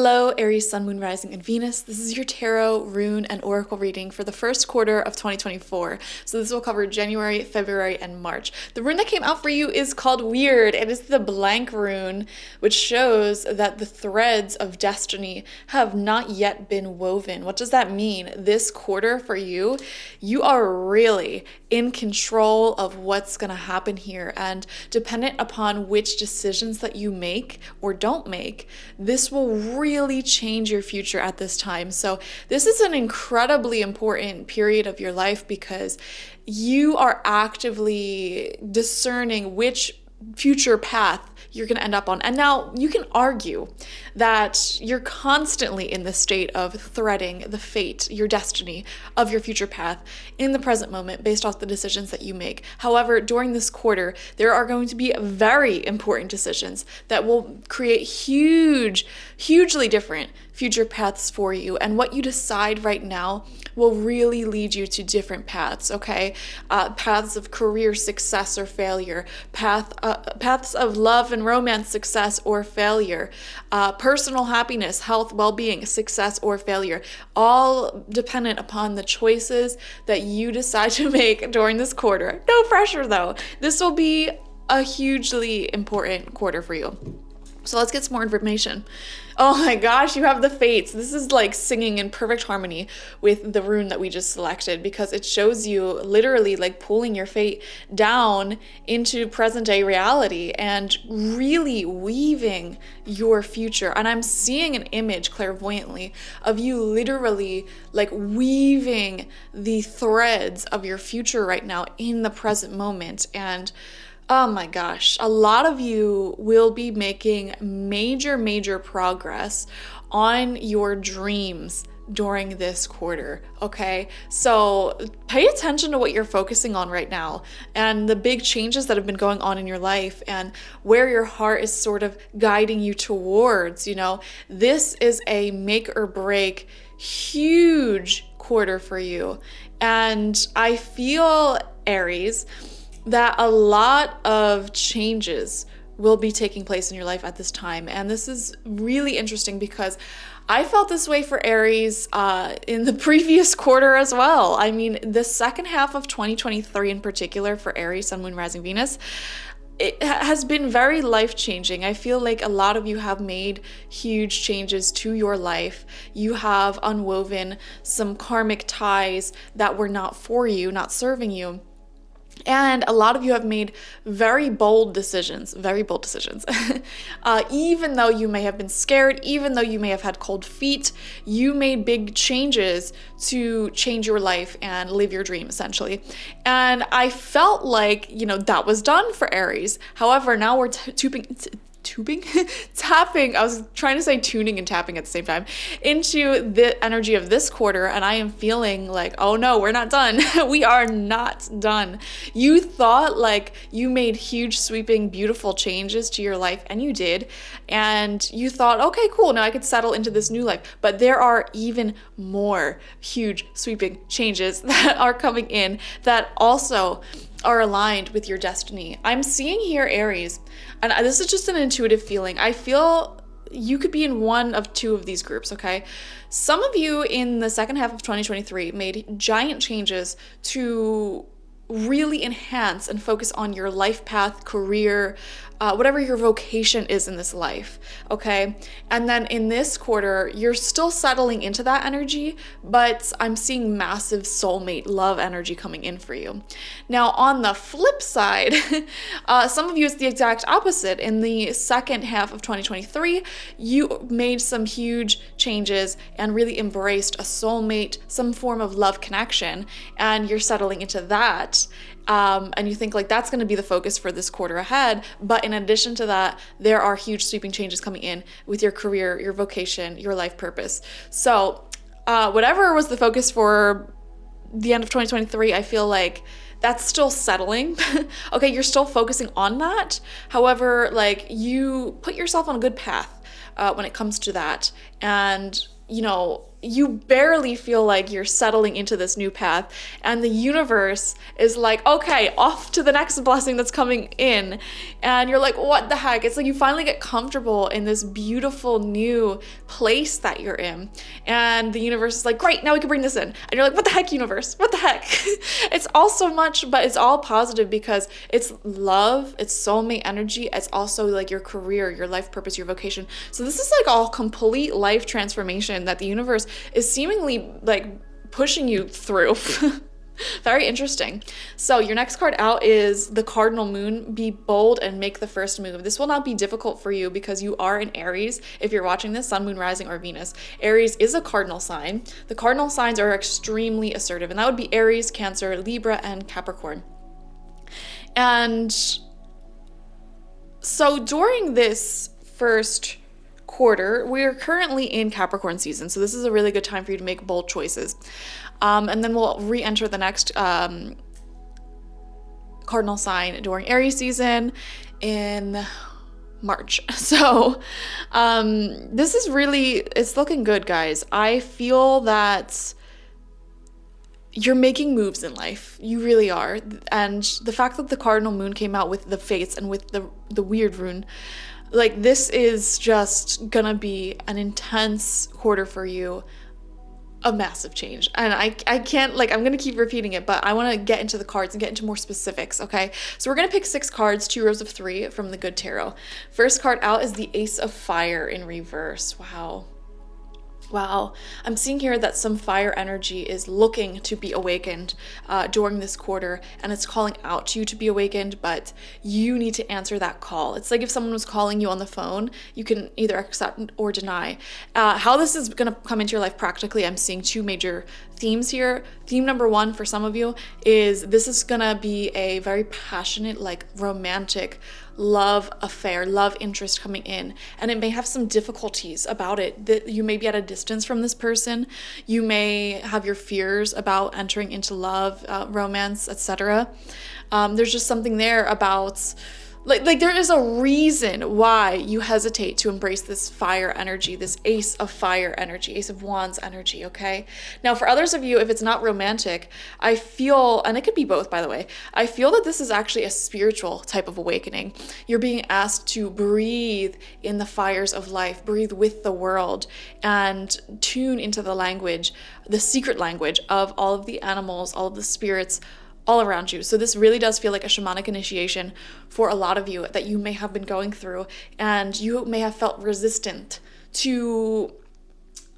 Hello, Aries, Sun, Moon, Rising, and Venus. This is your tarot, rune, and oracle reading for the first quarter of 2024. So this will cover January, February, and March. The rune that came out for you is called Weird. It is the blank rune, which shows that the threads of destiny have not yet been woven. What does that mean? This quarter for you, you are really in control of what's going to happen here. And dependent upon which decisions that you make or don't make, this will really change your future at this time. So this is an incredibly important period of your life because you are actively discerning which future path you're going to end up on. And now you can argue that you're constantly in the state of threading the fate, your destiny of your future path in the present moment based off the decisions that you make. However, during this quarter, there are going to be very important decisions that will create hugely different future paths for you. And what you decide right now will really lead you to different paths, okay? Paths of career success or failure, paths of love and romance success or failure, personal happiness, health, well-being, success or failure, all dependent upon the choices that you decide to make during this quarter. No pressure though. This will be a hugely important quarter for you. So let's get some more information. Oh my gosh, you have the fates. This is like singing in perfect harmony with the rune that we just selected because it shows you literally like pulling your fate down into present day reality and really weaving your future. And I'm seeing an image clairvoyantly of you literally like weaving the threads of your future right now in the present moment. And oh my gosh, a lot of you will be making major progress on your dreams during this quarter, okay? So pay attention to what you're focusing on right now and the big changes that have been going on in your life and where your heart is sort of guiding you towards, you know? This is a make or break huge quarter for you. And I feel, Aries, that a lot of changes will be taking place in your life at this time. And this is really interesting because I felt this way for Aries in the previous quarter as well. I mean, the second half of 2023 in particular for Aries, Sun, Moon, Rising, Venus, it has been very life-changing. I feel like a lot of you have made huge changes to your life. You have unwoven some karmic ties that were not for you, not serving you. And a lot of you have made very bold decisions, even though you may have been scared, even though you may have had cold feet, you made big changes to change your life and live your dream, essentially. And I felt like, you know, that was done for Aries. However, now we're tapping, I was trying to say tuning and tapping at the same time, into the energy of this quarter, and I am feeling like, oh no, we're not done. We are not done. You thought like you made huge, sweeping, beautiful changes to your life, and you did, and you thought, okay, cool, now I could settle into this new life, but there are even more huge, sweeping changes that are coming in that also are aligned with your destiny. I'm seeing here, Aries, and this is just an intuitive feeling. I feel you could be in one of two of these groups, okay? Some of you in the second half of 2023 made giant changes to really enhance and focus on your life path, career, whatever your vocation is in this life, okay? And then in this quarter, you're still settling into that energy, but I'm seeing massive soulmate love energy coming in for you. Now, on the flip side, some of you it's the exact opposite. In the second half of 2023, you made some huge changes and really embraced a soulmate, some form of love connection, and you're settling into that. And you think like that's going to be the focus for this quarter ahead. But in addition to that, there are huge sweeping changes coming in with your career, your vocation, your life purpose. So whatever was the focus for the end of 2023, I feel like that's still settling. Okay, you're still focusing on that. However, like you put yourself on a good path when it comes to that. And, you know, you barely feel like you're settling into this new path, and the universe is like, okay, off to the next blessing that's coming in. And you're like, what the heck? It's like you finally get comfortable in this beautiful new place that you're in, and the universe is like, great, now we can bring this in. And you're like, what the heck, universe? What the heck? It's all so much, but it's all positive because it's love, it's soulmate energy, it's also like your career, your life purpose, your vocation. So this is like all complete life transformation that the universe is seemingly like pushing you through. Very interesting. So your next card out is the cardinal moon. Be bold and make the first move. This will not be difficult for you because you are in Aries. If you're watching this, sun, moon, rising, or Venus. Aries is a cardinal sign. The cardinal signs are extremely assertive, and that would be Aries, Cancer, Libra, and Capricorn. And so during this first quarter, we're currently in Capricorn season, so this is a really good time for you to make bold choices. And then we'll re-enter the next cardinal sign during Aries season in March. So this is really, it's looking good, guys. I feel that you're making moves in life. You really are. And the fact that the cardinal moon came out with the fates and with the weird rune, like, this is just gonna be an intense quarter for you, a massive change. And I can't, like, I'm gonna keep repeating it, but I want to get into the cards and get into more specifics, okay? So we're gonna pick 6 cards, 2 rows of 3 from the Good Tarot. First card out is the Ace of Fire in reverse. Wow. I'm seeing here that some fire energy is looking to be awakened during this quarter, and it's calling out to you to be awakened, but you need to answer that call. It's like if someone was calling you on the phone, you can either accept or deny. How this is going to come into your life practically, I'm seeing 2 major themes here. Theme number 1 for some of you is this is going to be a very passionate, like, romantic love affair, love interest coming in, and it may have some difficulties about it, that you may be at a distance from this person. You may have your fears about entering into love, romance, etc. There's just something there about like there is a reason why you hesitate to embrace this fire energy, this Ace of Fire energy, Ace of Wands energy, okay? Now, for others of you, if it's not romantic, I feel, and it could be both, by the way, I feel that this is actually a spiritual type of awakening. You're being asked to breathe in the fires of life, breathe with the world, and tune into the language, the secret language of all of the animals, all of the spirits, all around you. So this really does feel like a shamanic initiation for a lot of you that you may have been going through, and you may have felt resistant to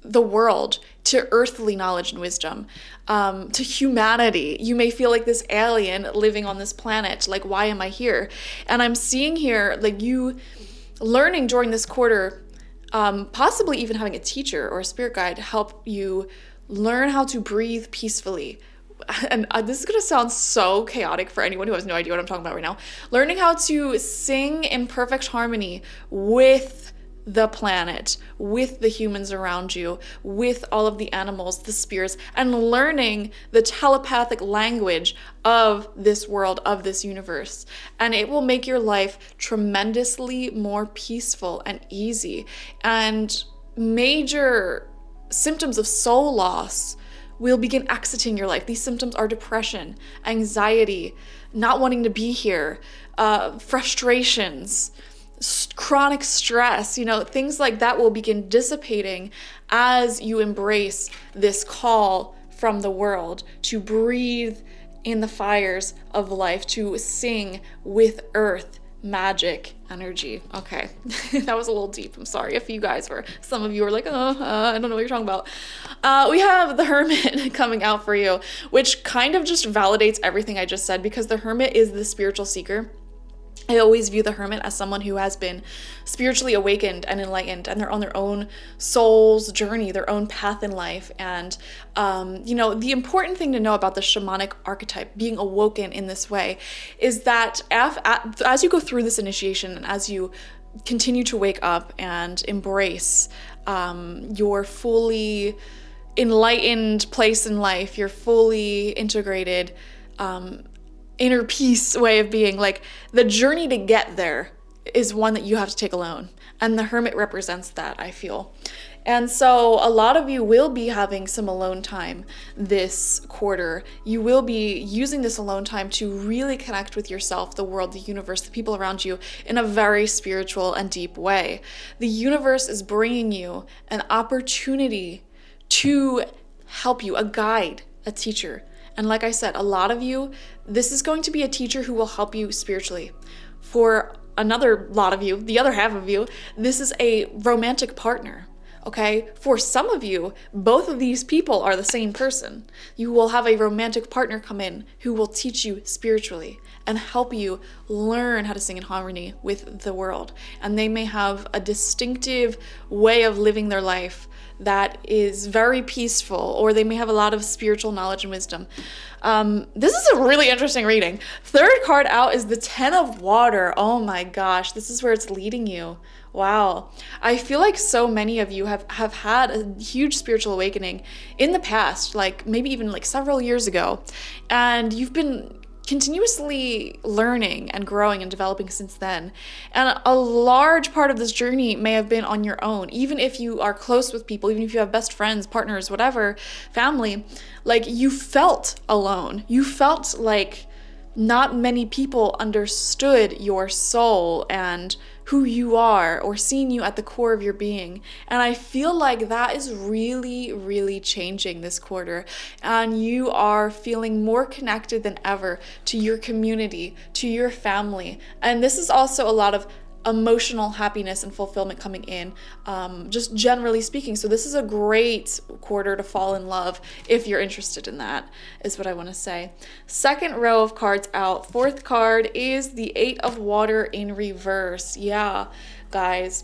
the world, to earthly knowledge and wisdom, to humanity. You may feel like this alien living on this planet, like, why am I here? And I'm seeing here, like, you learning during this quarter, possibly even having a teacher or a spirit guide help you learn how to breathe peacefully. And this is going to sound so chaotic for anyone who has no idea what I'm talking about right now. Learning how to sing in perfect harmony with the planet, with the humans around you, with all of the animals, the spirits, and learning the telepathic language of this world, of this universe. And it will make your life tremendously more peaceful and easy. And major symptoms of soul loss will begin exiting your life. These symptoms are depression, anxiety, not wanting to be here, frustrations, chronic stress, things like that will begin dissipating as you embrace this call from the world to breathe in the fires of life, to sing with earth magic energy. Okay, that was a little deep. I'm sorry if some of you were like, I don't know what you're talking about. We have the Hermit coming out for you, which kind of just validates everything I just said, because the Hermit is the spiritual seeker. I always view the Hermit as someone who has been spiritually awakened and enlightened, and they're on their own soul's journey, their own path in life. And, the important thing to know about the shamanic archetype being awoken in this way is that as you go through this initiation and as you continue to wake up and embrace your fully enlightened place in life, your fully integrated inner peace way of being, like, the journey to get there is one that you have to take alone, and the Hermit represents that, I feel. And so a lot of you will be having some alone time this quarter. You will be using this alone time to really connect with yourself, the world, the universe, the people around you in a very spiritual and deep way. The universe is bringing you an opportunity to help you, a guide, a teacher. And like I said, a lot of you, this is going to be a teacher who will help you spiritually. For another lot of you, the other half of you, this is a romantic partner. Okay, for some of you, both of these people are the same person. You will have a romantic partner come in who will teach you spiritually and help you learn how to sing in harmony with the world. And they may have a distinctive way of living their life that is very peaceful, or they may have a lot of spiritual knowledge and wisdom. This is a really interesting reading. Third card out is the Ten of Water. Oh my gosh, this is where it's leading you. Wow. I feel like so many of you have had a huge spiritual awakening in the past, like maybe even like several years ago, and you've been continuously learning and growing and developing since then. And a large part of this journey may have been on your own, even if you are close with people, even if you have best friends, partners, whatever, family, like you felt alone. You felt like not many people understood your soul and who you are, or seeing you at the core of your being. And I feel like that is really, really changing this quarter. And you are feeling more connected than ever to your community, to your family. And this is also a lot of emotional happiness and fulfillment coming in, just generally speaking. So this is a great quarter to fall in love if you're interested in that, is what I want to say. Second row of cards out. Fourth card is the Eight of Water in reverse. Yeah, guys.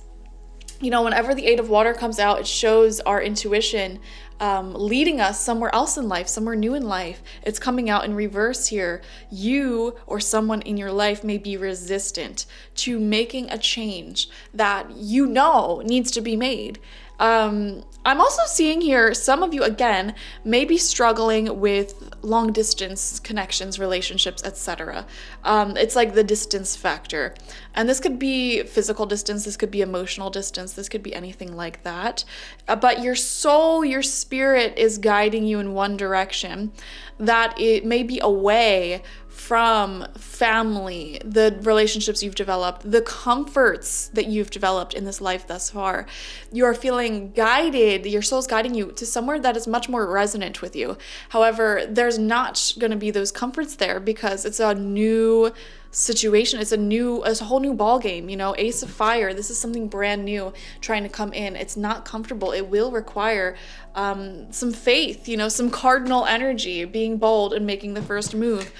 You know, whenever the Eight of Water comes out, it shows our intuition leading us somewhere else in life, somewhere new in life. It's coming out in reverse here. You or someone in your life may be resistant to making a change that you know needs to be made. I'm also seeing here some of you, again, may be struggling with long distance connections, relationships, etc. It's like the distance factor. And this could be physical distance, this could be emotional distance, this could be anything like that. But your soul, your spirit is guiding you in one direction, that it may be away from family, the relationships you've developed, the comforts that you've developed in this life thus far. You are feeling guided, your soul's guiding you to somewhere that is much more resonant with you. However, there's not going to be those comforts there because it's a new situation. It's a whole new ball game, you know. Ace of Fire, this is something brand new trying to come in. It's not comfortable. It will require some faith, you know, some cardinal energy, being bold and making the first move,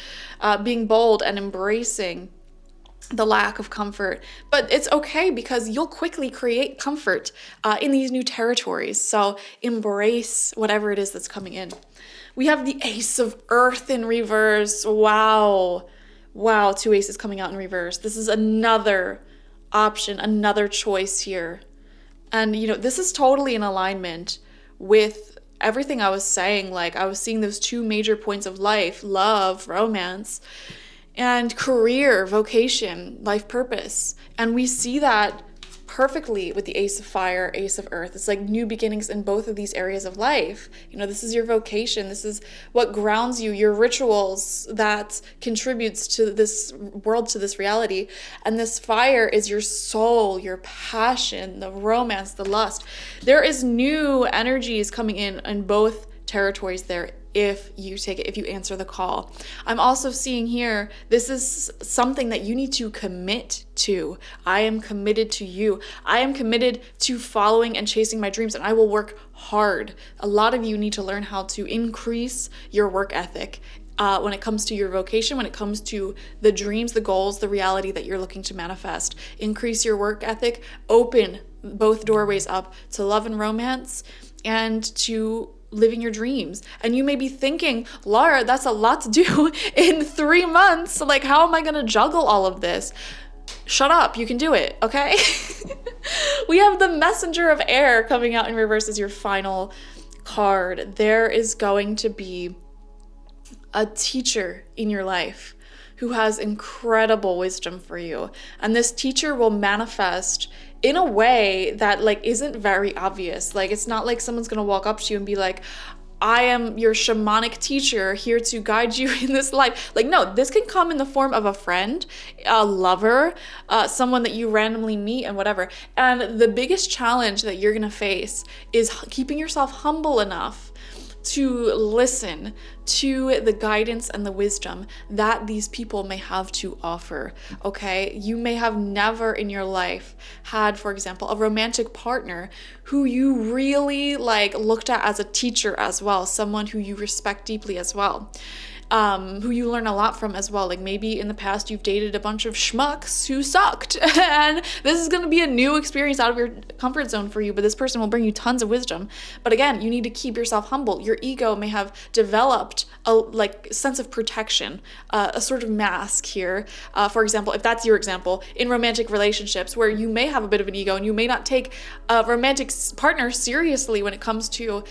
being bold and embracing the lack of comfort. But it's okay because you'll quickly create comfort in these new territories. So embrace whatever it is that's coming in. We have the Ace of Earth in reverse. Wow, two aces coming out in reverse. This is another option, another choice here. And, you know, this is totally in alignment with everything I was saying. Like, I was seeing those two major points of life: love, romance, and career, vocation, life purpose. And we see that perfectly with the Ace of Fire, Ace of Earth. It's like new beginnings in both of these areas of life. You know, this is your vocation. This is what grounds you, your rituals that contributes to this world, to this reality. And this fire is your soul, your passion, the romance, the lust. There is new energies coming in both territories there if you take it, if you answer the call. I'm also seeing here, this is something that you need to commit to. I am committed to you. I am committed to following and chasing my dreams, and I will work hard. A lot of you need to learn how to increase your work ethic when it comes to your vocation, when it comes to the dreams, the goals, the reality that you're looking to manifest. Increase your work ethic, open both doorways up to love and romance and to living your dreams. And you may be thinking, Laura, that's a lot to do in 3 months. Like, how am I going to juggle all of this? Shut up, you can do it, okay? We have the Messenger of Air coming out in reverse as your final card. There is going to be a teacher in your life who has incredible wisdom for you. And this teacher will manifest in a way that like isn't very obvious. Like it's not like someone's gonna walk up to you and be like, I am your shamanic teacher here to guide you in this life. Like, no, this can come in the form of a friend, a lover, someone that you randomly meet and whatever. And the biggest challenge that you're gonna face is keeping yourself humble enough to listen to the guidance and the wisdom that these people may have to offer, okay? You may have never in your life had, for example, a romantic partner who you really like looked at as a teacher as well, someone who you respect deeply as well. Who you learn a lot from as well. Like maybe in the past you've dated a bunch of schmucks who sucked and this is going to be a new experience out of your comfort zone for you, but this person will bring you tons of wisdom. But again, you need to keep yourself humble. Your ego may have developed a like sense of protection, a sort of mask here. For example, if that's your example, in romantic relationships where you may have a bit of an ego and you may not take a romantic partner seriously when it comes to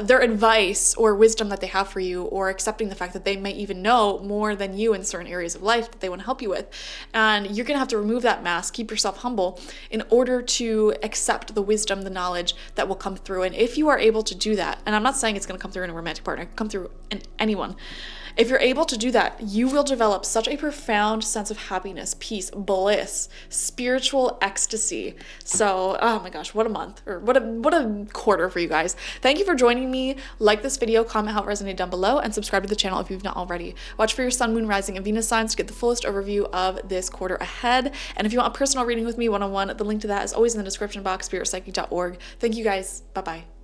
their advice or wisdom that they have for you, or accepting the fact that they may even know more than you in certain areas of life that they want to help you with. And you're going to have to remove that mask, keep yourself humble in order to accept the wisdom, the knowledge that will come through. And if you are able to do that, and I'm not saying it's going to come through in a romantic partner, it can come through in anyone. If you're able to do that, you will develop such a profound sense of happiness, peace, bliss, spiritual ecstasy. So, oh my gosh, what a month, or what a quarter for you guys. Thank you for joining me. Like this video, comment how it resonated down below, and subscribe to the channel if you've not already. Watch for your sun, moon, rising, and Venus signs to get the fullest overview of this quarter ahead. And if you want a personal reading with me one-on-one, the link to that is always in the description box, spiritpsychic.org. Thank you guys. Bye-bye.